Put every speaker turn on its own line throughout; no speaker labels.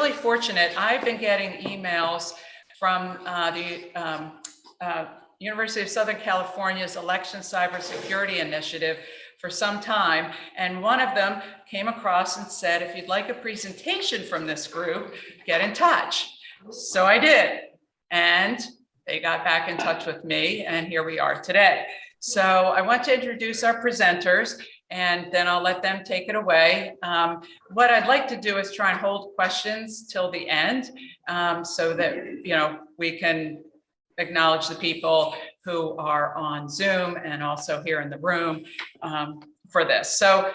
really fortunate. I've been getting emails from the University of Southern California's Election Cybersecurity Initiative for some time. And one of them came across and said, if you'd like a presentation from this group, get in touch. So I did. And they got back in touch with me, and here we are today. So I want to introduce our presenters, and then I'll let them take it away. What I'd like to do is try and hold questions till the end, so that we can acknowledge the people who are on Zoom and also here in the room for this. So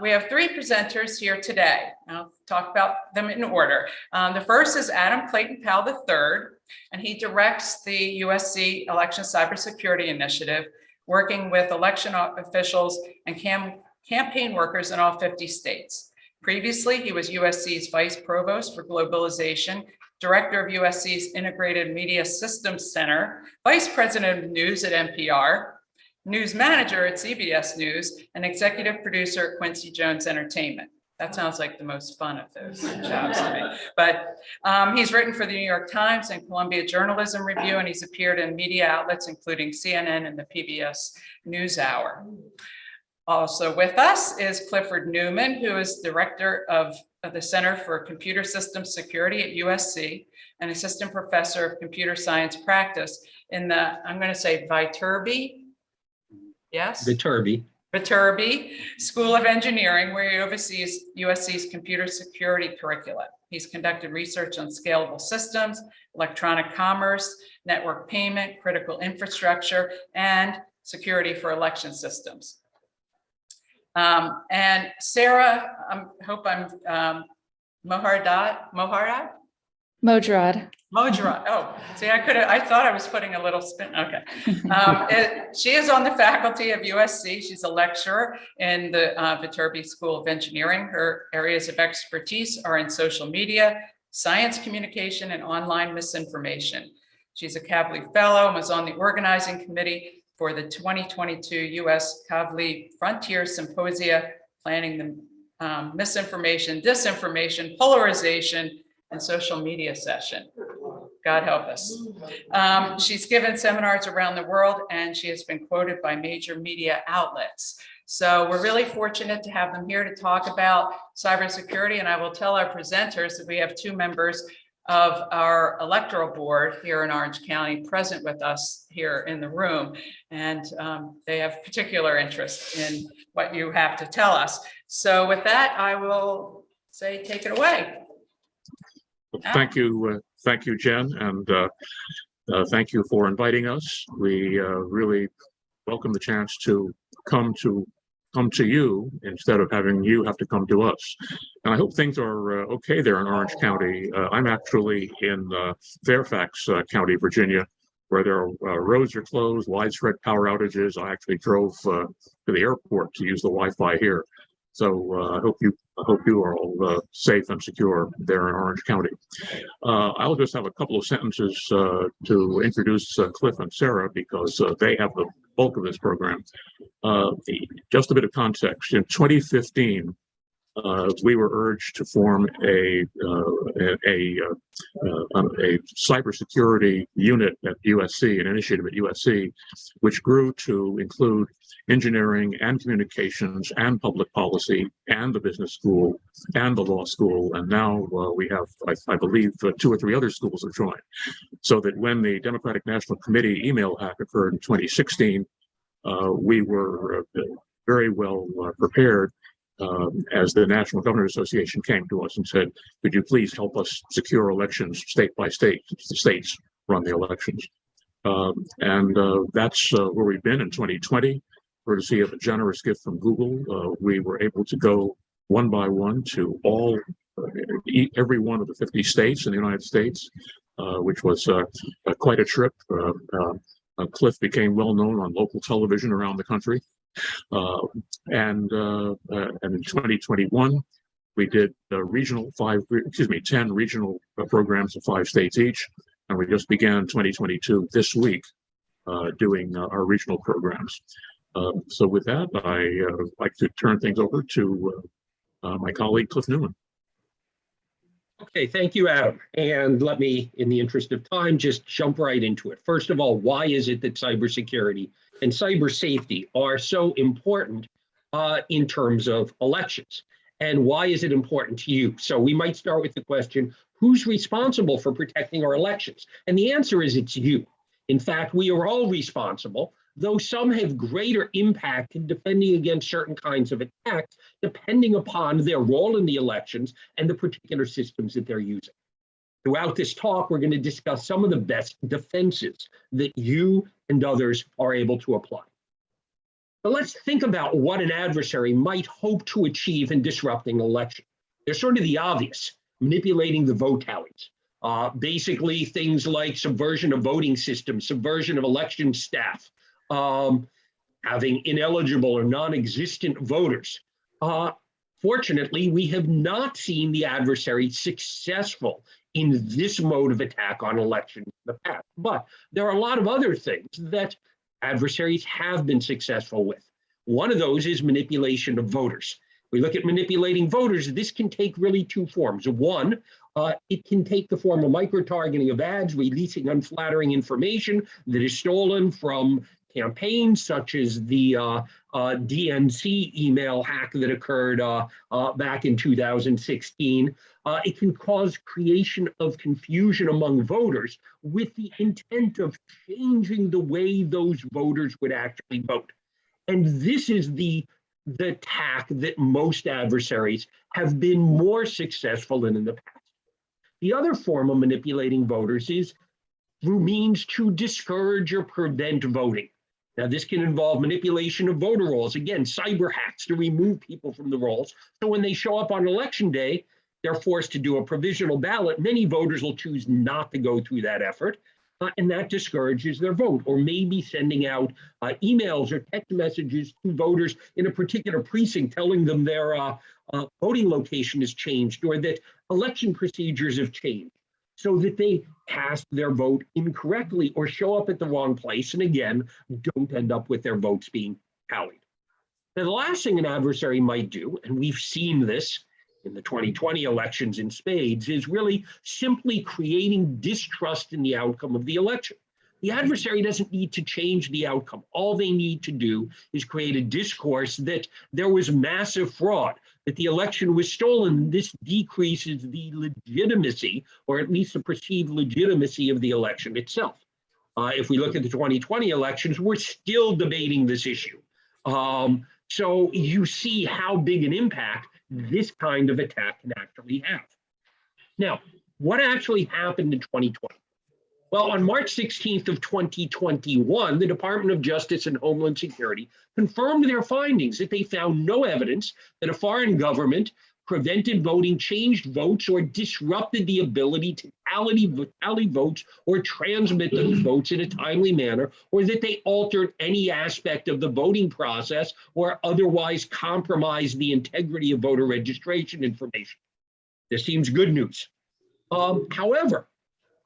we have three presenters here today. I'll talk about them in order. The first is Adam Clayton Powell III, and he directs the USC Election Cybersecurity Initiative, working with election officials and campaign workers in all 50 states. Previously, he was USC's Vice Provost for Globalization, Director of USC's Integrated Media Systems Center, Vice President of News at NPR, News Manager at CBS News, and Executive Producer at Quincy Jones Entertainment. That sounds like the most fun of those jobs to me. But he's written for the New York Times and Columbia Journalism Review, and he's appeared in media outlets, including CNN and the PBS NewsHour. Also with us is Clifford Newman, who is Director of the Center for Computer Systems Security at USC and Assistant Professor of Computer Science Practice in the, I'm going to say Viterbi, yes? Viterbi School of Engineering, where he oversees USC's computer security curricula. He's conducted research on scalable systems, electronic commerce, network payment, critical infrastructure, and security for election systems. And Sarah, I hope I'm Moharad? Mojarad. Oh, see, I thought I was putting a little spin. Okay. She is on the faculty of USC. She's a lecturer in the Viterbi School of Engineering. Her areas of expertise are in social media, science communication, and online misinformation. She's a Kavli Fellow and was on the organizing committee for the 2022 US Kavli Frontier Symposia, planning the misinformation, disinformation, polarization, and social media session. God help us. She's given seminars around the world, and she has been quoted by major media outlets. So we're really fortunate to have them here to talk about cybersecurity, and I will tell our presenters that we have two members of our electoral board here in Orange County present with us here in the room, and they have particular interest in what you have to tell us. So with that, I will say, take it away.
Thank you, Jen, and thank you for inviting us. We really welcome the chance to come to you instead of having you have to come to us. And I hope things are okay there in Orange County. I'm actually in Fairfax County, Virginia, where there are roads are closed, widespread power outages. I actually drove to the airport to use the Wi-Fi here. So I hope you are all safe and secure there in Orange County. I'll just have a couple of sentences to introduce Cliff and Sarah, because they have the bulk of this program. Just a bit of context. In 2015, we were urged to form a cybersecurity unit at USC, an initiative at USC, which grew to include engineering and communications and public policy and the business school and the law school. And now we have, I believe, 2 or 3 other schools have joined. So that when the Democratic National Committee email hack occurred in 2016, we were very well prepared as the National Governors Association came to us and said, could you please help us secure elections state by state? The states run the elections. That's where we've been in 2020. Courtesy of a generous gift from Google, we were able to go one by one to every one of the 50 states in the United States, which was quite a trip. Cliff became well known on local television around the country. And in 2021, we did 10 regional programs in 5 states each, and we just began 2022 this week doing our regional programs. So with that, I'd like to turn things over to my colleague, Cliff Newman.
Okay, thank you, Adam. And let me, in the interest of time, just jump right into it. First of all, why is it that cybersecurity and cyber safety are so important in terms of elections? And why is it important to you? So we might start with the question, who's responsible for protecting our elections? And the answer is it's you. In fact, we are all responsible, though some have greater impact in defending against certain kinds of attacks, depending upon their role in the elections and the particular systems that they're using. Throughout this talk, we're going to discuss some of the best defenses that you and others are able to apply. But let's think about what an adversary might hope to achieve in disrupting an election. They're sort of the obvious, manipulating the vote tallies. Basically, things like subversion of voting systems, subversion of election staff, having ineligible or non-existent voters. Fortunately, we have not seen the adversary successful in this mode of attack on elections in the past. But there are a lot of other things that adversaries have been successful with. One of those is manipulation of voters. We look at manipulating voters, this can take really two forms. One, it can take the form of micro-targeting of ads, releasing unflattering information that is stolen from campaigns, such as the DNC email hack that occurred back in 2016. It can cause creation of confusion among voters with the intent of changing the way those voters would actually vote. And this is the tack that most adversaries have been more successful in the past. The other form of manipulating voters is through means to discourage or prevent voting. Now, this can involve manipulation of voter rolls, again, cyber hacks to remove people from the rolls. So when they show up on election day, they're forced to do a provisional ballot. Many voters will choose not to go through that effort, and that discourages their vote. Or maybe sending out emails or text messages to voters in a particular precinct telling them their voting location has changed or that election procedures have changed, so that they cast their vote incorrectly or show up at the wrong place and again, don't end up with their votes being tallied. Now, the last thing an adversary might do, and we've seen this in the 2020 elections in spades, is really simply creating distrust in the outcome of the election. The adversary doesn't need to change the outcome. All they need to do is create a discourse that there was massive fraud, that the election was stolen. This decreases the legitimacy, or at least the perceived legitimacy of the election itself. If we look at the 2020 elections, we're still debating this issue. So you see how big an impact this kind of attack can actually have. Now, what actually happened in 2020? Well, on March 16th of 2021, the Department of Justice and Homeland Security confirmed their findings that they found no evidence that a foreign government prevented voting, changed votes, or disrupted the ability to tally votes or transmit those votes in a timely manner, or that they altered any aspect of the voting process or otherwise compromised the integrity of voter registration information. This seems good news. However,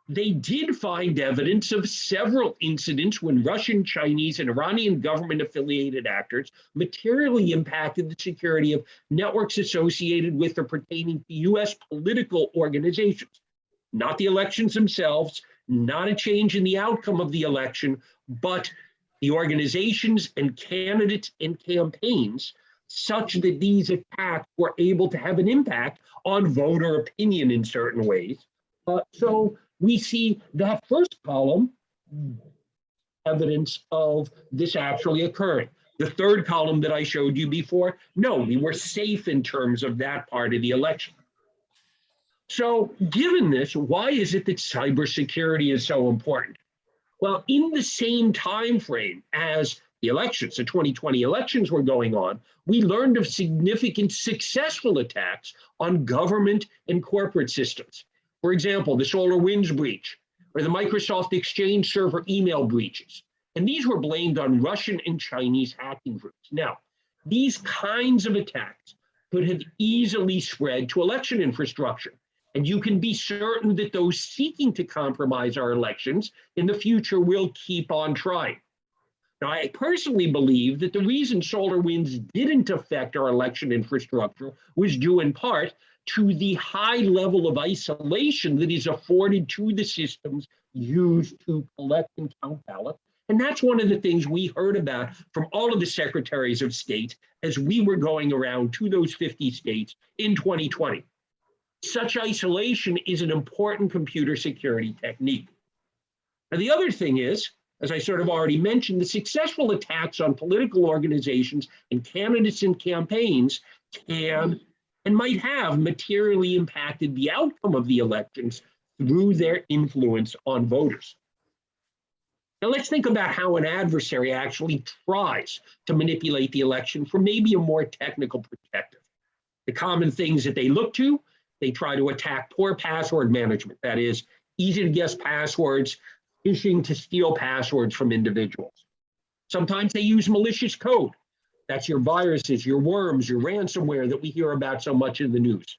they did find evidence of several incidents when Russian, Chinese, and Iranian government-affiliated actors materially impacted the security of networks associated with or pertaining to U.S. political organizations. Not the elections themselves, not a change in the outcome of the election, but the organizations and candidates and campaigns, such that these attacks were able to have an impact on voter opinion in certain ways. So we see that first column, evidence of this actually occurring. The third column that I showed you before, no, we were safe in terms of that part of the election. So given this, why is it that cybersecurity is so important? Well, in the same time frame as the elections, the 2020 elections were going on, we learned of significant successful attacks on government and corporate systems. For example, the SolarWinds breach, or the Microsoft Exchange server email breaches. And these were blamed on Russian and Chinese hacking groups. Now, these kinds of attacks could have easily spread to election infrastructure. And you can be certain that those seeking to compromise our elections in the future will keep on trying. Now, I personally believe that the reason SolarWinds didn't affect our election infrastructure was due in part to the high level of isolation that is afforded to the systems used to collect and count ballots. And that's one of the things we heard about from all of the secretaries of state as we were going around to those 50 states in 2020. Such isolation is an important computer security technique. And the other thing is, as I sort of already mentioned, the successful attacks on political organizations and candidates and campaigns can and might have materially impacted the outcome of the elections through their influence on voters. Now let's think about how an adversary actually tries to manipulate the election from maybe a more technical perspective. The common things that they look to, they try to attack poor password management. That is, easy to guess passwords, phishing to steal passwords from individuals. Sometimes they use malicious code. That's your viruses, your worms, your ransomware that we hear about so much in the news.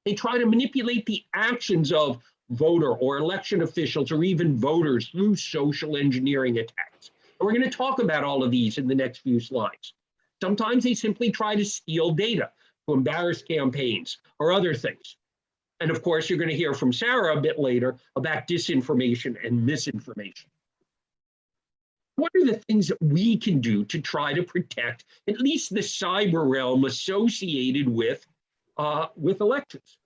They try to manipulate the actions of voter or election officials or even voters through social engineering attacks. And we're going to talk about all of these in the next few slides. Sometimes they simply try to steal data to embarrass campaigns or other things. And of course, you're going to hear from Sarah a bit later about disinformation and misinformation. What are the things that we can do to try to protect at least the cyber realm associated with elections?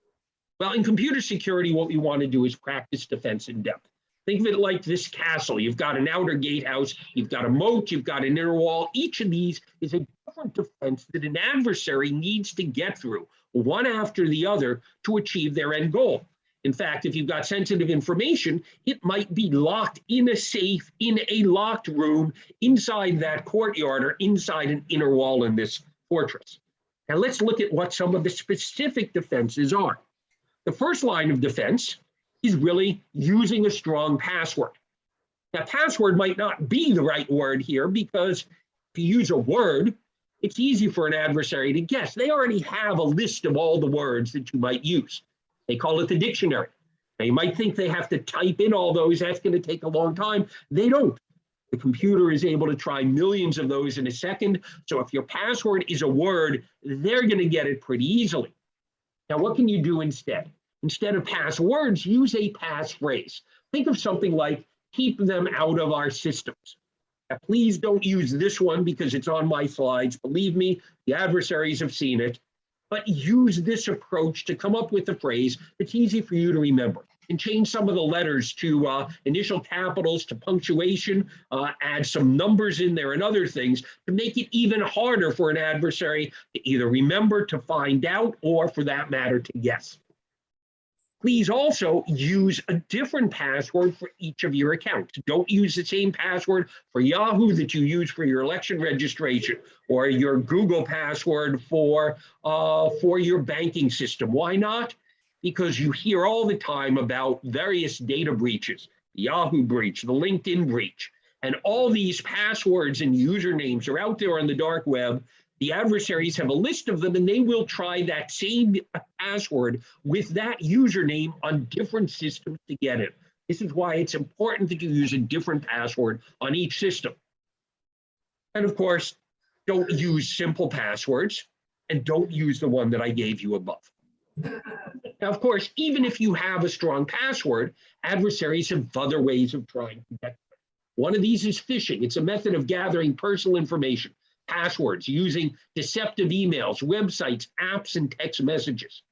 Well, in computer security, what we want to do is practice defense in depth. Think of it like this castle. You've got an outer gatehouse, you've got a moat, you've got an inner wall. Each of these is a different defense that an adversary needs to get through, one after the other, to achieve their end goal. In fact, if you've got sensitive information, it might be locked in a safe, in a locked room, inside that courtyard or inside an inner wall in this fortress. Now let's look at what some of the specific defenses are. The first line of defense is really using a strong password. Now, password might not be the right word here because if you use a word, it's easy for an adversary to guess. They already have a list of all the words that you might use. They call it the dictionary. Now, you might think they have to type in all those. That's going to take a long time. They don't. The computer is able to try millions of those in a second. So if your password is a word, they're going to get it pretty easily. Now, what can you do instead? Instead of passwords, use a passphrase. Think of something like, keep them out of our systems. Now, please don't use this one because it's on my slides. Believe me, the adversaries have seen it. But use this approach to come up with a phrase that's easy for you to remember. And change some of the letters to initial capitals to punctuation, add some numbers in there and other things to make it even harder for an adversary to either remember, to find out, or for that matter, to guess. Please also use a different password for each of your accounts. Don't use the same password for Yahoo that you use for your election registration or your Google password for your banking system. Why not? Because you hear all the time about various data breaches, the Yahoo breach, the LinkedIn breach, and all these passwords and usernames are out there on the dark web. The adversaries have a list of them, and they will try that same password with that username on different systems to get it. This is why it's important that you use a different password on each system. And of course, don't use simple passwords, and don't use the one that I gave you above. Now, of course, even if you have a strong password, adversaries have other ways of trying to get it. One of these is phishing. It's a method of gathering personal information. Passwords, using deceptive emails, websites, apps, and text messages.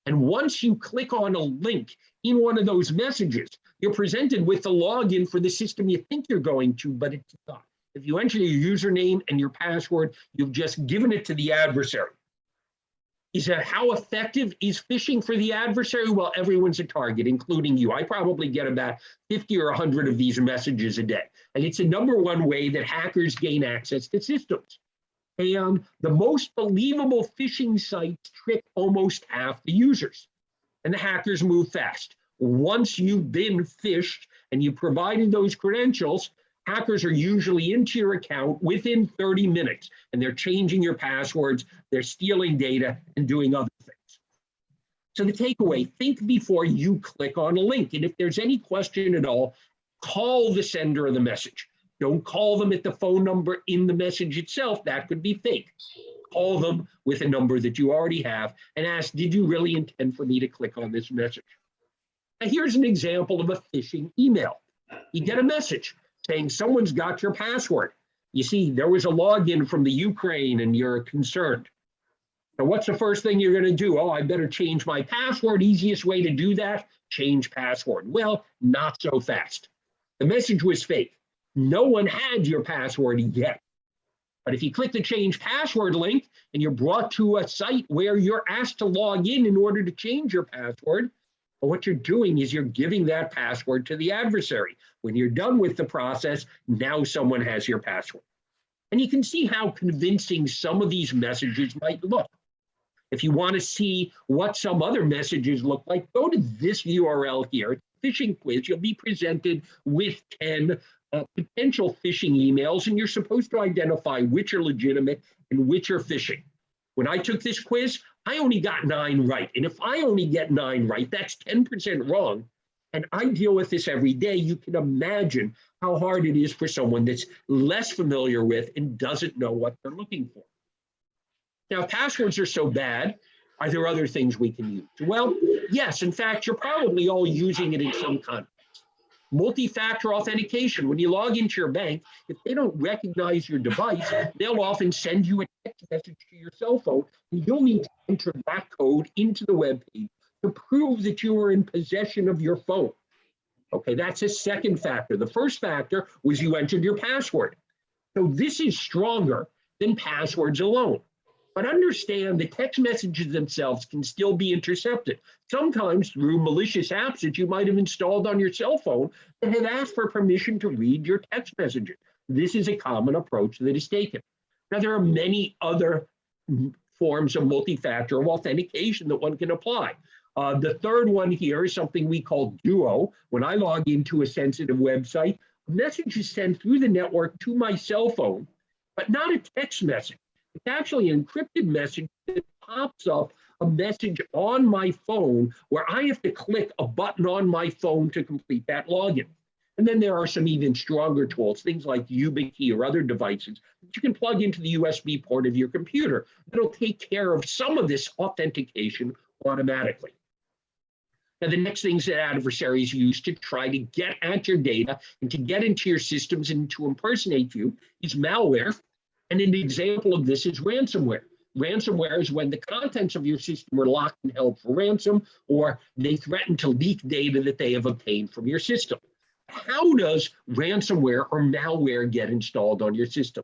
And once you click on a link in one of those messages, you're presented with the login for the system you think you're going to, but it's not. If you enter your username and your password, you've just given it to the adversary. How effective is phishing for the adversary? Well, everyone's a target, including you. I probably get about 50 or 100 of these messages a day. And it's the #1 way that hackers gain access to systems. And the most believable phishing sites trick almost half the users. And the hackers move fast. Once you've been phished and you provided those credentials, hackers are usually into your account within 30 minutes, and they're changing your passwords, they're stealing data, and doing other things. So the takeaway, think before you click on a link. And if there's any question at all, call the sender of the message. Don't call them at the phone number in the message itself. That could be fake. call them with a number that you already have and ask, did you really intend for me to click on this message? Now, here's an example of a phishing email. You get a message saying someone's got your password. You see, there was a login from the Ukraine and you're concerned. Now, what's the first thing you're going to do? Oh, I better change my password. Easiest way to do that, change password. Well, not so fast. The message was fake. No one had your password yet. But if you click the change password link and you're brought to a site where you're asked to log in order to change your password, well, what you're doing is you're giving that password to the adversary. When you're done with the process, now someone has your password. And you can see how convincing some of these messages might look. If you want to see what some other messages look like, go to this URL here, phishing quiz. You'll be presented with 10 potential phishing emails, and you're supposed to identify which are legitimate and which are phishing. When I took this quiz, I only got 9 right. And if I only get 9 right, that's 10% wrong. And I deal with this every day. You can imagine how hard it is for someone that's less familiar with and doesn't know what they're looking for. Now, passwords are so bad. Are there other things we can use? Well, yes. In fact, you're probably all using it in some context. Multi-factor authentication. When you log into your bank, if they don't recognize your device, they'll often send you a text message to your cell phone, and you'll need to enter that code into the web page to prove that you were in possession of your phone. Okay, that's a second factor. The first factor was you entered your password. So this is stronger than passwords alone. But understand the text messages themselves can still be intercepted, sometimes through malicious apps that you might have installed on your cell phone that have asked for permission to read your text messages. This is a common approach that is taken. Now, there are many other forms of multi-factor authentication that one can apply. The third one here is something we call Duo. When I log into a sensitive website, a message is sent through the network to my cell phone, but not a text message. It's actually an encrypted message that pops up a message on my phone where I have to click a button on my phone to complete that login. And then there are some even stronger tools, things like YubiKey or other devices that you can plug into the USB port of your computer that'll take care of some of this authentication automatically. Now, the next things that adversaries use to try to get at your data and to get into your systems and to impersonate you is malware. And an example of this is ransomware. Ransomware is when the contents of your system are locked and held for ransom, or they threaten to leak data that they have obtained from your system. How does ransomware or malware get installed on your system?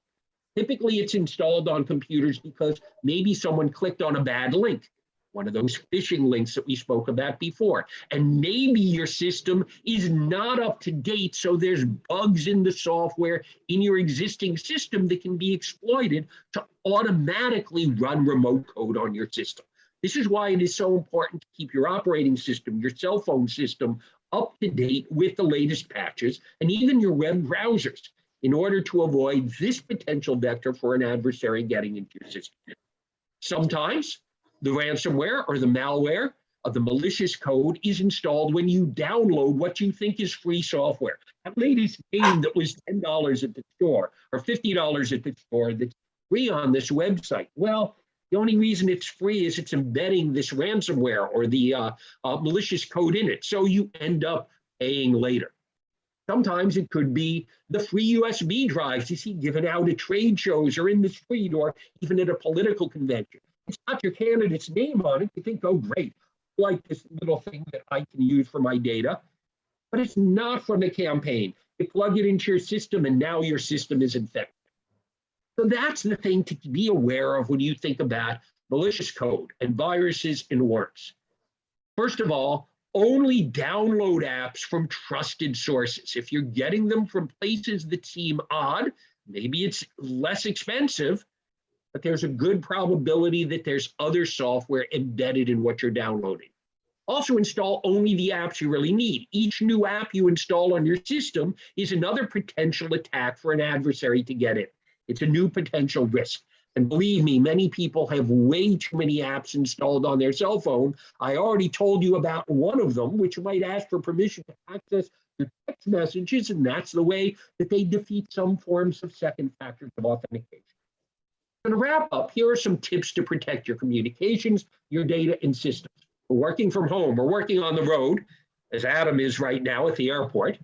Typically, it's installed on computers because maybe someone clicked on a bad link, one of those phishing links that we spoke about before. And maybe your system is not up to date, so there's bugs in the software in your existing system that can be exploited to automatically run remote code on your system. This is why it is so important to keep your operating system, your cell phone system, up to date with the latest patches, and even your web browsers, in order to avoid this potential vector for an adversary getting into your system. Sometimes the ransomware or the malware of the malicious code is installed when you download what you think is free software. That latest game that was $10 at the store or $50 at the store that's free on this website. Well, the only reason it's free is it's embedding this ransomware or the malicious code in it. So you end up paying later. Sometimes it could be the free USB drives you see given out at trade shows or in the street or even at a political convention. It's not your candidate's name on it. You think, oh, great, I like this little thing that I can use for my data. But it's not from the campaign. You plug it into your system, and now your system is infected. So that's the thing to be aware of when you think about malicious code and viruses and worms. First of all, only download apps from trusted sources. If you're getting them from places that seem odd, maybe it's less expensive, but there's a good probability that there's other software embedded in what you're downloading. Also install only the apps you really need. Each new app you install on your system is another potential attack for an adversary to get in. It's a new potential risk. And believe me, many people have way too many apps installed on their cell phone. I already told you about one of them, which might ask for permission to access your text messages, and that's the way that they defeat some forms of second factors of authentication. To wrap up, here are some tips to protect your communications, your data, and systems. We're working from home, we're working on the road, as Adam is right now at the airport.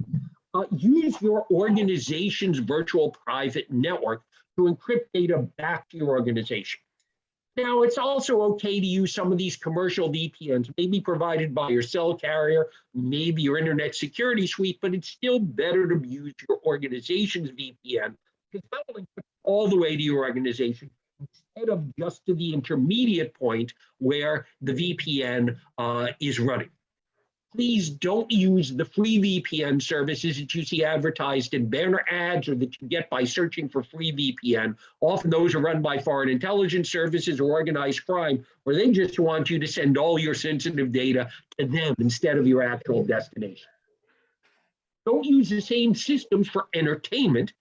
Use your organization's virtual private network to encrypt data back to your organization. Now, it's also okay to use some of these commercial VPNs, maybe provided by your cell carrier, maybe your internet security suite, but it's still better to use your organization's VPN because that will encrypt all the way to your organization instead of just to the intermediate point where the VPN is running. Please don't use the free VPN services that you see advertised in banner ads or that you get by searching for free VPN. Often those are run by foreign intelligence services or organized crime, where they just want you to send all your sensitive data to them instead of your actual destination. Don't use the same systems for entertainment,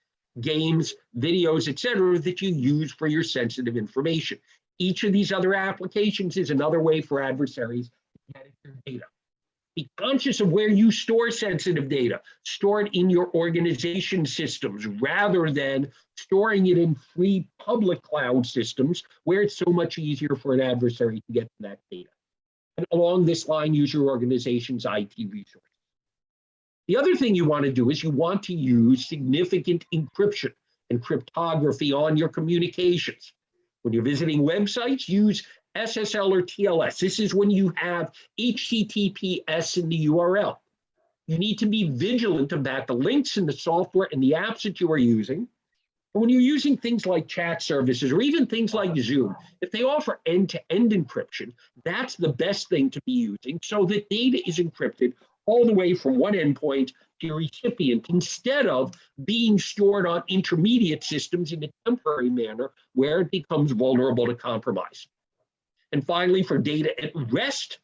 games, videos, etc., that you use for your sensitive information. Each of these other applications is another way for adversaries to get at your data. Be conscious of where you store sensitive data. Store it in your organization systems rather than storing it in free public cloud systems where it's so much easier for an adversary to get to that data. And along this line, use your organization's IT resources. The other thing you want to do is you want to use significant encryption and cryptography on your communications. When you're visiting websites, use SSL or TLS. This is when you have HTTPS in the URL. You need to be vigilant about the links in the software and the apps that you are using. And when you're using things like chat services or even things like Zoom, if they offer end-to-end encryption, that's the best thing to be using so that data is encrypted all the way from one endpoint to your recipient instead of being stored on intermediate systems in a temporary manner where it becomes vulnerable to compromise. And finally, for data at rest,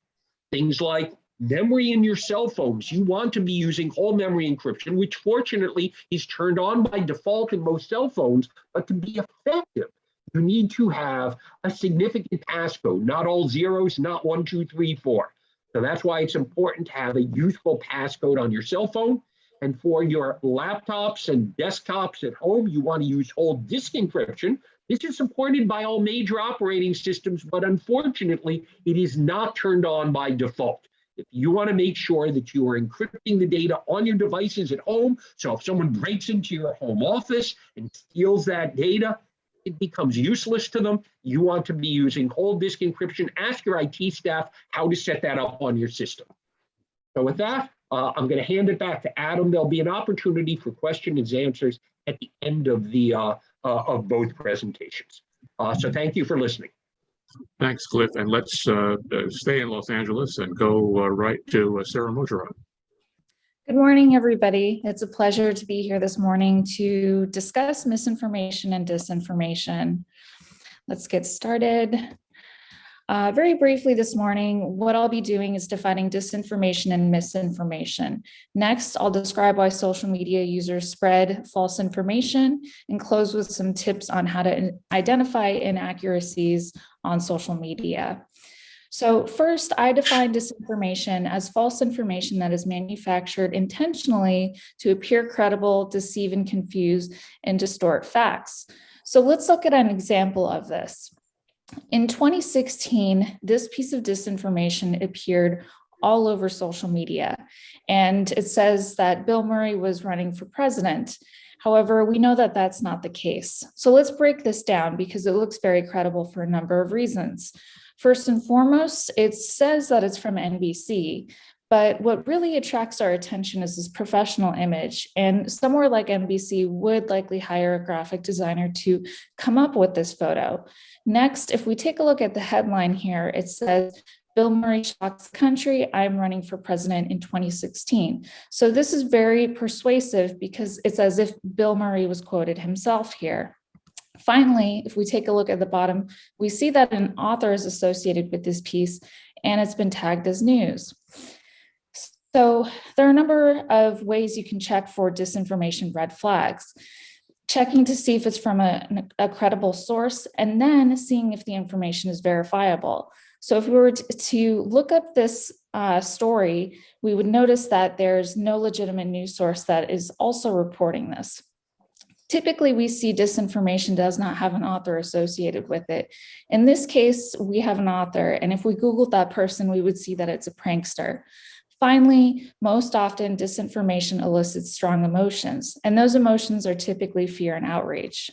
things like memory in your cell phones. You want to be using whole memory encryption, which fortunately is turned on by default in most cell phones, but to be effective, you need to have a significant passcode, not all zeros, not 1, 2, 3, 4. So that's why it's important to have a useful passcode on your cell phone. And for your laptops and desktops at home, you want to use whole disk encryption. This is supported by all major operating systems, but unfortunately, it is not turned on by default. If you want to make sure that you are encrypting the data on your devices at home, so if someone breaks into your home office and steals that data, it becomes useless to them. You want to be using whole disk encryption. Ask your IT staff how to set that up on your system. So with that, I'm going to hand it back to Adam. There'll be an opportunity for questions and answers at the end of the of both presentations. So thank you for listening.
Thanks, Cliff. And let's stay in Los Angeles and go right to Sarah Mojarad.
Good morning, everybody. It's a pleasure to be here this morning to discuss misinformation and disinformation. Let's get started. Very briefly this morning, what I'll be doing is defining disinformation and misinformation. Next, I'll describe why social media users spread false information and close with some tips on how to identify inaccuracies on social media. So first, I define disinformation as false information that is manufactured intentionally to appear credible, deceive and confuse, and distort facts. So let's look at an example of this. In 2016, this piece of disinformation appeared all over social media, and it says that Bill Murray was running for president. However, we know that that's not the case. So let's break this down because it looks very credible for a number of reasons. First and foremost, it says that it's from NBC, but what really attracts our attention is this professional image, and somewhere like NBC would likely hire a graphic designer to come up with this photo. Next, if we take a look at the headline here, it says, Bill Murray shocks the country, I'm running for president in 2016. So this is very persuasive because it's as if Bill Murray was quoted himself here. Finally, if we take a look at the bottom, we see that an author is associated with this piece and it's been tagged as news. So there are a number of ways you can check for disinformation red flags. Checking to see if it's from a credible source and then seeing if the information is verifiable. So if we were to look up this story, we would notice that there's no legitimate news source that is also reporting this. Typically, we see disinformation does not have an author associated with it. In this case, we have an author, and if we Googled that person, we would see that it's a prankster. Finally, most often disinformation elicits strong emotions, and those emotions are typically fear and outrage.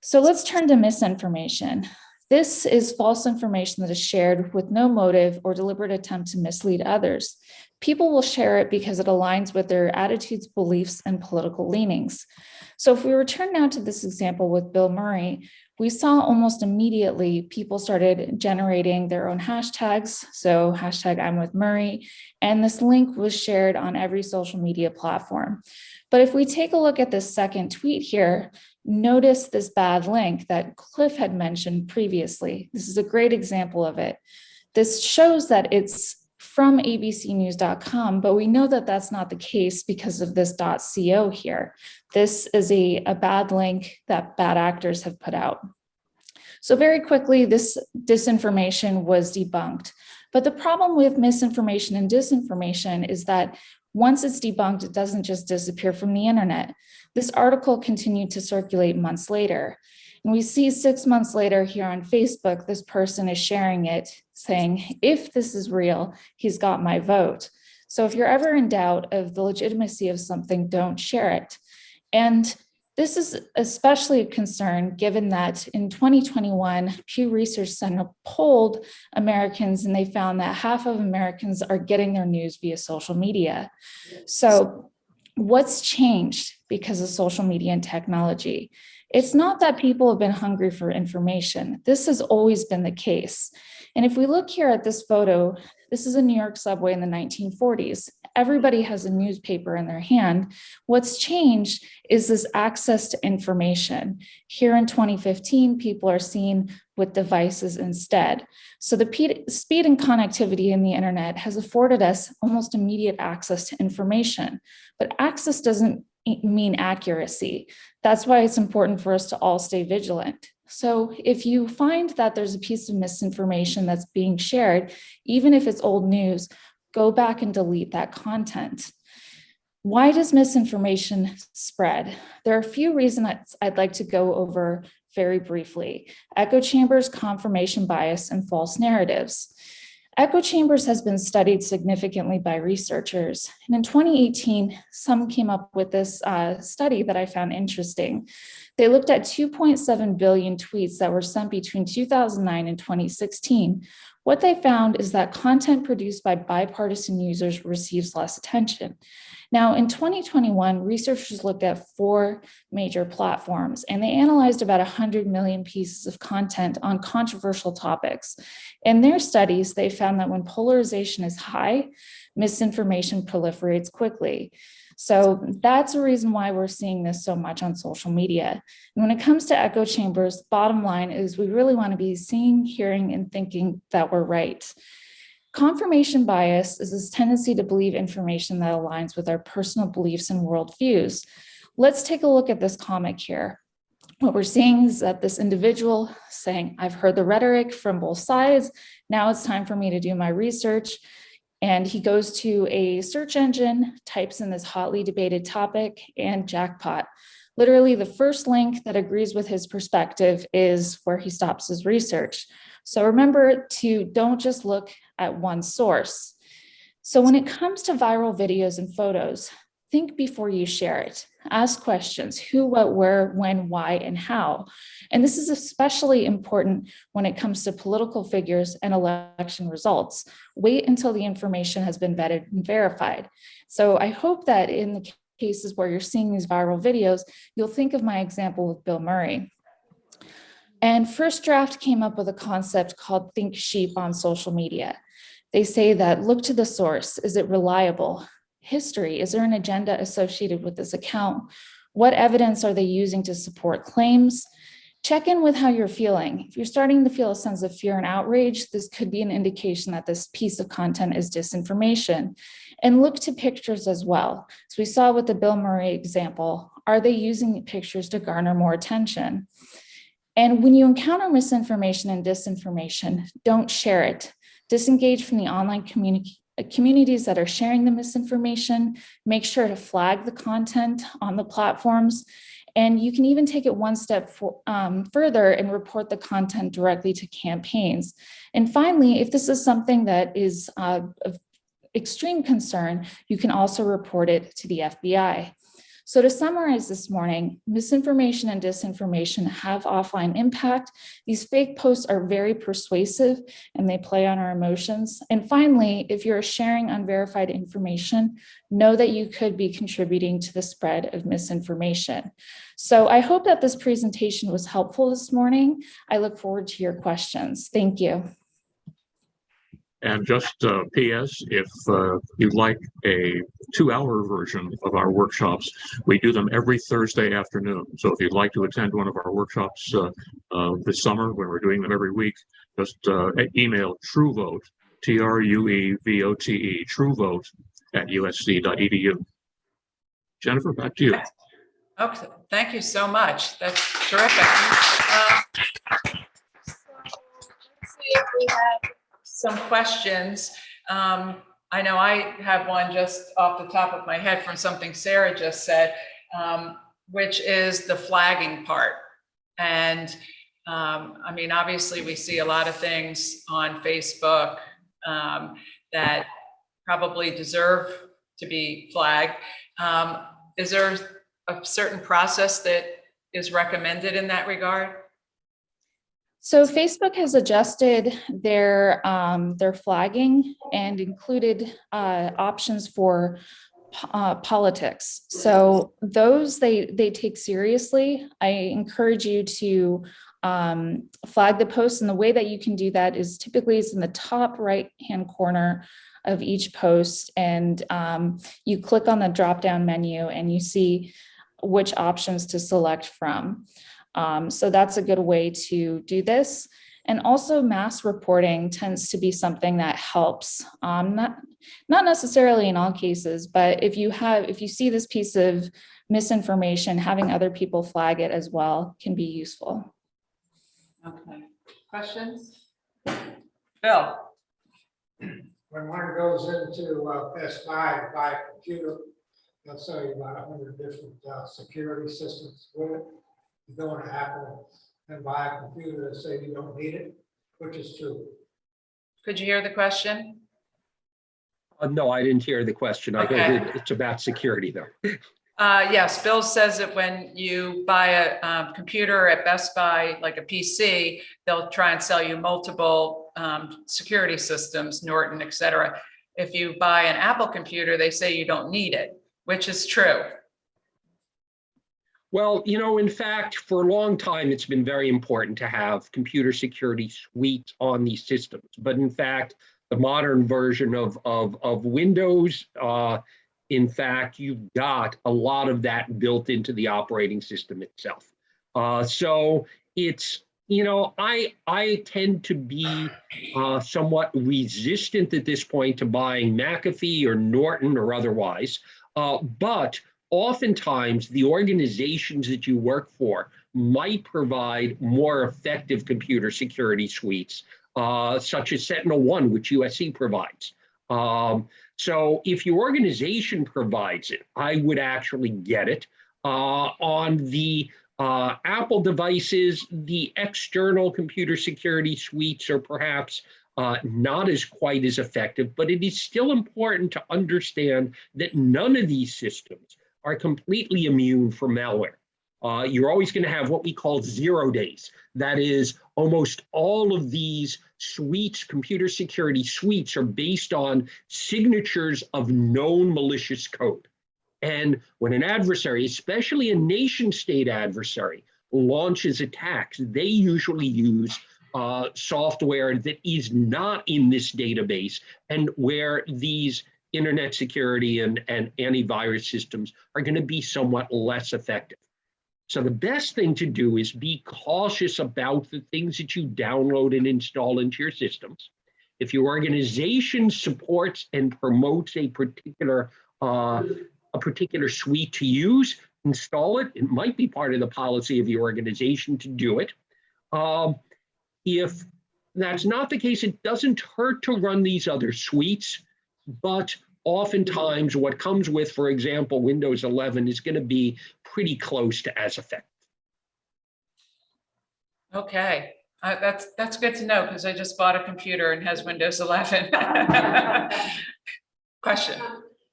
So let's turn to misinformation. This is false information that is shared with no motive or deliberate attempt to mislead others. People will share it because it aligns with their attitudes, beliefs, and political leanings. So if we return now to this example with Bill Murray, we saw almost immediately people started generating their own hashtags. So hashtag I'm with Murray, and this link was shared on every social media platform. But if we take a look at this second tweet here, notice this bad link that Cliff had mentioned previously. This is a great example of it. This shows that it's from abcnews.com, but we know that that's not the case because of this .co here. This is a bad link that bad actors have put out. So very quickly, this disinformation was debunked. But the problem with misinformation and disinformation is that once it's debunked, it doesn't just disappear from the internet. This article continued to circulate months later. And we see 6 months later here on Facebook, this person is sharing it saying, if this is real, he's got my vote. So if you're ever in doubt of the legitimacy of something, don't share it. And this is especially a concern given that in 2021, Pew Research Center polled Americans and they found that half of Americans are getting their news via social media. So what's changed because of social media and technology? It's not that people have been hungry for information. This has always been the case. And if we look here at this photo, this is a New York subway in the 1940s. Everybody has a newspaper in their hand. What's changed is this access to information. Here in 2015, people are seen with devices instead. So the speed and connectivity in the internet has afforded us almost immediate access to information, but access doesn't mean accuracy. That's why it's important for us to all stay vigilant. So if you find that there's a piece of misinformation that's being shared, even if it's old news, go back and delete that content. Why does misinformation spread? There are a few reasons I'd like to go over very briefly. Echo chambers, confirmation bias, and false narratives. Echo chambers has been studied significantly by researchers. And in 2018, some came up with this study that I found interesting. They looked at 2.7 billion tweets that were sent between 2009 and 2016. What they found is that content produced by bipartisan users receives less attention. Now, in 2021, researchers looked at 4 major platforms, and they analyzed about 100 million pieces of content on controversial topics. In their studies, they found that when polarization is high, misinformation proliferates quickly. So that's a reason why we're seeing this so much on social media. And when it comes to echo chambers, bottom line is we really want to be seeing, hearing, and thinking that we're right. Confirmation bias is this tendency to believe information that aligns with our personal beliefs and worldviews. Let's take a look at this comic here. What we're seeing is that this individual saying, I've heard the rhetoric from both sides. Now it's time for me to do my research. And he goes to a search engine, types in this hotly debated topic, and jackpot. Literally, the first link that agrees with his perspective is where he stops his research. So remember to don't just look at one source. So when it comes to viral videos and photos, think before you share it. Ask questions: who, what, where, when, why, and how. And this is especially important when it comes to political figures and election results. Wait until the information has been vetted and verified. So I hope that in the cases where you're seeing these viral videos, you'll think of my example with Bill Murray. And First Draft came up with a concept called Think Sheep on social media. They say that look to the source. Is it reliable? History, is there an agenda associated with this account? What evidence are they using to support claims? Check in with how you're feeling. If you're starting to feel a sense of fear and outrage, this could be an indication that this piece of content is disinformation. And look to pictures as well. So we saw with the Bill Murray example, are they using pictures to garner more attention? And when you encounter misinformation and disinformation, don't share it. Disengage from the online communities that are sharing the misinformation. Make sure to flag the content on the platforms And you can even take it one step further and report the content directly to campaigns. And finally, if this is something that is of extreme concern, you can also report it to the FBI. So to summarize this morning, misinformation and disinformation have offline impact. These fake posts are very persuasive and they play on our emotions. And finally, if you're sharing unverified information, know that you could be contributing to the spread of misinformation. So I hope that this presentation was helpful this morning. I look forward to your questions. Thank you.
And just PS, if you'd like a 2-hour version of our workshops, we do them every Thursday afternoon. So if you'd like to attend one of our workshops this summer, when we're doing them every week, just email TrueVote, TRUEVOTE, TrueVote@usc.edu. Jennifer, back to you.
Okay, thank you so much. That's terrific. Let's see if we have some questions. I know I have one just off the top of my head from something Sarah just said, which is the flagging part. And I mean, obviously we see a lot of things on Facebook that probably deserve to be flagged. Is there a certain process that is recommended in that regard?
So Facebook has adjusted their flagging and included options for politics. So those they take seriously. I encourage you to flag the post, and the way that you can do that is typically it's in the top right-hand corner of each post, and you click on the drop-down menu and you see which options to select from. So that's a good way to do this. And also mass reporting tends to be something that helps, not necessarily in all cases, but if you see this piece of misinformation, having other people flag it as well can be useful.
Okay, questions? Bill?
When one goes into Best Buy to buy a computer, they'll sell you about 100 different security systems with it. You go into Apple and buy a computer and say you don't need it, which is true.
Could you hear the question?
No, I didn't hear the question.
Okay.
I heard it's about security though.
Yes, Bill says that when you buy a computer at Best Buy, like a PC, they'll try and sell you multiple security systems, Norton, et cetera. If you buy an Apple computer, they say you don't need it, which is true.
Well, you know, in fact, for a long time, it's been very important to have computer security suites on these systems. But in fact, the modern version of Windows, in fact, you've got a lot of that built into the operating system itself. So it's, you know, I tend to be somewhat resistant at this point to buying McAfee or Norton or otherwise, but oftentimes the organizations that you work for might provide more effective computer security suites, such as SentinelOne, which USC provides. So if your organization provides it, I would actually get it. On the Apple devices, the external computer security suites are perhaps not as quite as effective, but it is still important to understand that none of these systems are completely immune from malware. You're always going to have what we call 0 days. That is, almost all of these suites, computer security suites, are based on signatures of known malicious code. And when an adversary, especially a nation state adversary, launches attacks, they usually use software that is not in this database, and where these internet security and antivirus systems are going to be somewhat less effective. So the best thing to do is be cautious about the things that you download and install into your systems. If your organization supports and promotes a particular suite to use, install it. It might be part of the policy of your organization to do it. If that's not the case, it doesn't hurt to run these other suites, but oftentimes what comes with, for example, Windows 11 is going to be pretty close to as effective.
Okay, that's good to know because I just bought a computer and has Windows 11. Question.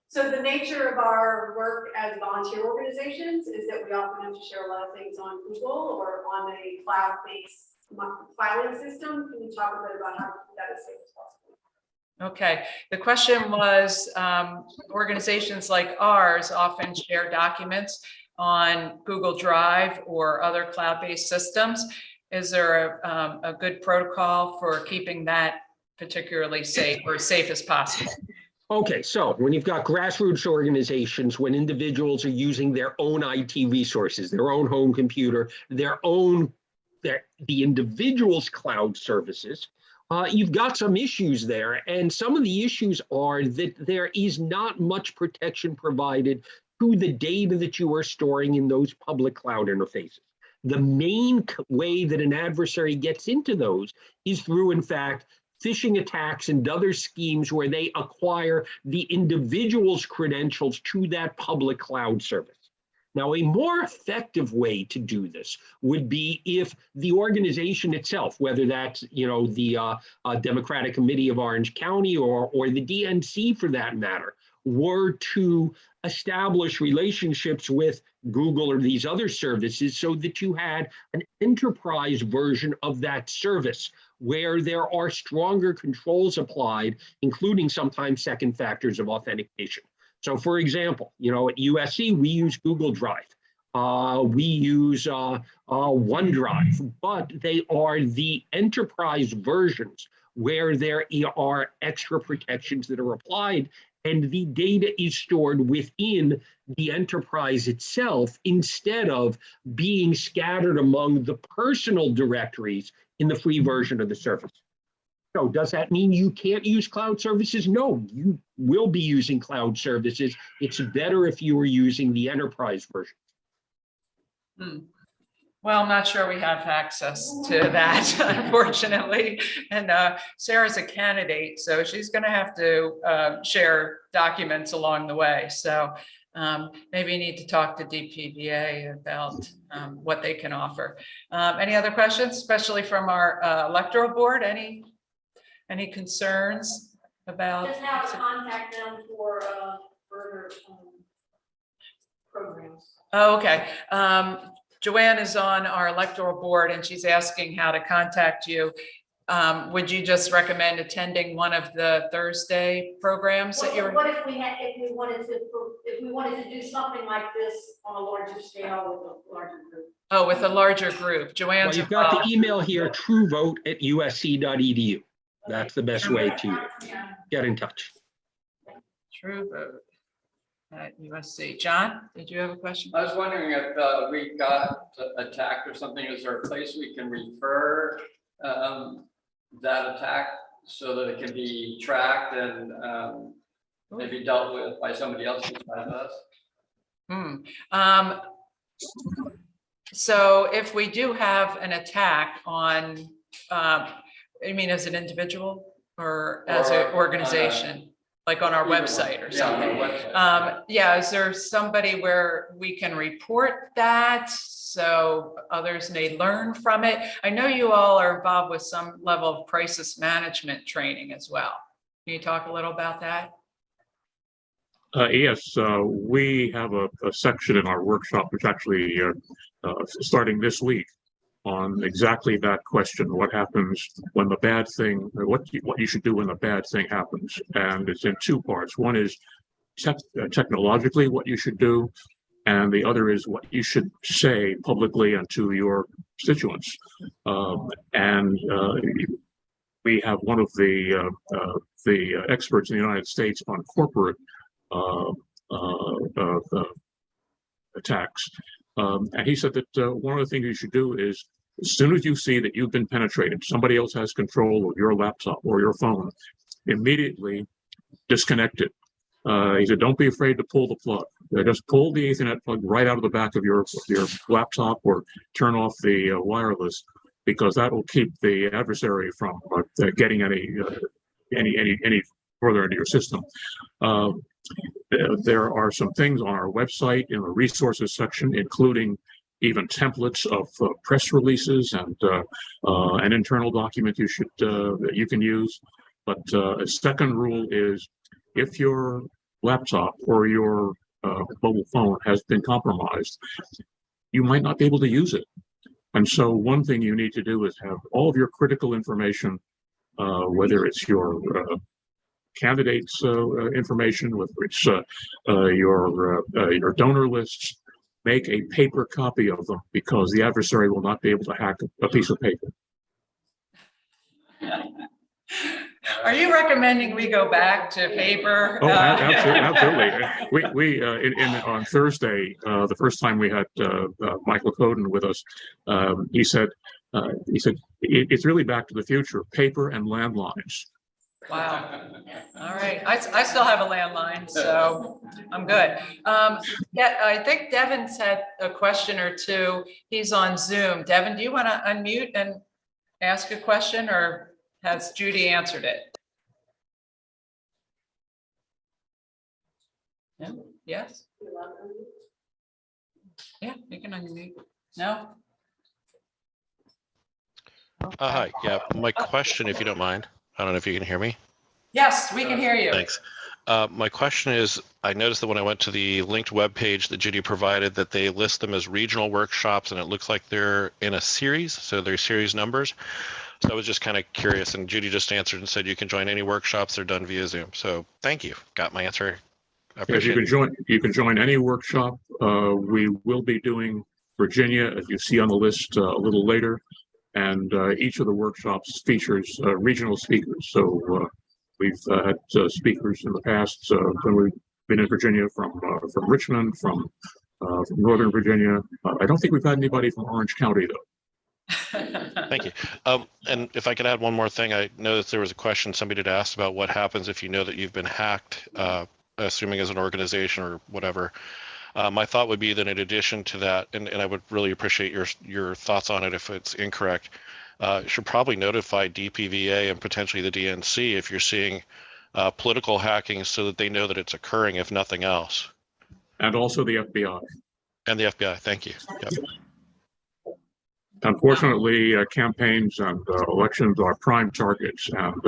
So the nature of our work as volunteer organizations is that we often have to share a lot of things on Google or on a cloud-based filing system. Can you talk a bit about how to do that as safe as possible?
Okay, the question was, organizations like ours often share documents on Google Drive or other cloud-based systems. Is there a good protocol for keeping that particularly safe or as safe as possible?
Okay, so when you've got grassroots organizations, when individuals are using their own IT resources, their own home computer, the individual's cloud services, you've got some issues there. And some of the issues are that there is not much protection provided to the data that you are storing in those public cloud interfaces. The main way that an adversary gets into those is through, in fact, phishing attacks and other schemes where they acquire the individual's credentials to that public cloud service. Now, a more effective way to do this would be if the organization itself, whether that's the Democratic Committee of Orange County or the DNC for that matter, were to establish relationships with Google or these other services so that you had an enterprise version of that service where there are stronger controls applied, including sometimes second factors of authentication. So for example, at USC, we use Google Drive. We use OneDrive, but they are the enterprise versions where there are extra protections that are applied and the data is stored within the enterprise itself instead of being scattered among the personal directories in the free version of the service. So does that mean you can't use cloud services? No, you will be using cloud services. It's better if you are using the enterprise version.
Well, I'm not sure we have access to that, unfortunately. And Sarah's a candidate, so she's going to have to share documents along the way. So maybe you need to talk to DPDA about what they can offer. Any other questions, especially from our electoral board? Any concerns about?
Just how to contact them for further programs.
Oh, okay. Joanne is on our electoral board and she's asking how to contact you. Would you just recommend attending one of the Thursday programs that you're?
What if we wanted to do something like this on a larger scale with a larger group?
Oh, with a larger group. Joanne's
Well, you've got the email here, truevote@usc.edu. That's the best way to get in touch.
TrueVote at USC. John, did you have a question?
I was wondering if we got attacked or something, is there a place we can refer that attack so that it can be tracked and maybe dealt with by somebody else besides us?
So if we do have an attack on, you mean as an individual or as an organization? Like on our website or something. Yeah, is there somebody where we can report that so others may learn from it? I know you all are involved with some level of crisis management training as well. Can you talk a little about that?
Yes, we have a section in our workshop, which actually starting this week, on exactly that question: what happens when the bad thing, or what you should do when the bad thing happens. And it's in two parts. One is technologically what you should do, and the other is what you should say publicly and to your constituents. We have one of the experts in the United States on corporate attacks. And he said that one of the things you should do is, as soon as you see that you've been penetrated, somebody else has control of your laptop or your phone, immediately disconnect it. He said, don't be afraid to pull the plug. Just pull the Ethernet plug right out of the back of your laptop, or turn off the wireless, because that will keep the adversary from getting any further into your system. There are some things on our website in the resources section, including even templates of press releases and an internal document you can use. But a second rule is if your laptop or your mobile phone has been compromised, you might not be able to use it. And so one thing you need to do is have all of your critical information, whether it's your candidates information, whether it's your donor lists, make a paper copy of them, because the adversary will not be able to hack a piece of paper.
Are you recommending we go back to paper?
Oh, absolutely. We on Thursday, the first time we had Michael Coden with us, he said it's really back to the future, paper and landlines.
Wow. All right. I still have a landline, so I'm good. Yeah, I think Devin's had a question or two. He's on Zoom. Devin, do you want to unmute and ask a question, or has Judy answered it? No? Yes? Yeah, you can unmute. No?
Hi, yeah, my question, if you don't mind, I don't know if you can hear me.
Yes, we can hear you.
Thanks. My question is, I noticed that when I went to the linked web page that Judy provided, that they list them as regional workshops, and it looks like they're in a series, so they're series numbers. So I was just kind of curious, and Judy just answered and said you can join any workshops, they're done via Zoom. So thank you, got my answer.
Yes, you can join any workshop. We will be doing Virginia, as you see on the list, a little later, and each of the workshops features regional speakers. So we've had speakers in the past when we've been in Virginia from Richmond, from Northern Virginia. I don't think we've had anybody from Orange County though.
Thank you. And if I could add one more thing, I noticed there was a question somebody had asked about what happens if you know that you've been hacked, assuming as an organization or whatever. My thought would be that in addition to that, and I would really appreciate your thoughts on it if it's incorrect, should probably notify DPVA and potentially the DNC if you're seeing political hacking, so that they know that it's occurring, if nothing else.
And also the FBI.
And the FBI, thank you. Yep.
Unfortunately, campaigns and elections are prime targets, and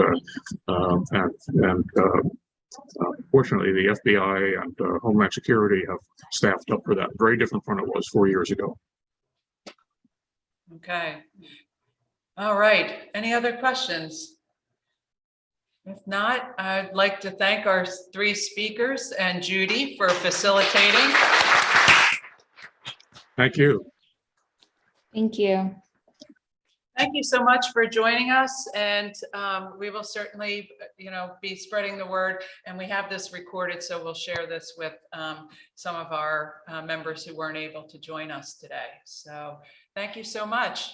fortunately, the FBI and Homeland Security have staffed up for that. Very different from it was 4 years ago.
Okay. All right. Any other questions? If not, I'd like to thank our three speakers and Judy for facilitating.
Thank you.
Thank you.
Thank you so much for joining us, and we will certainly, be spreading the word. And we have this recorded, so we'll share this with some of our members who weren't able to join us today. So thank you so much.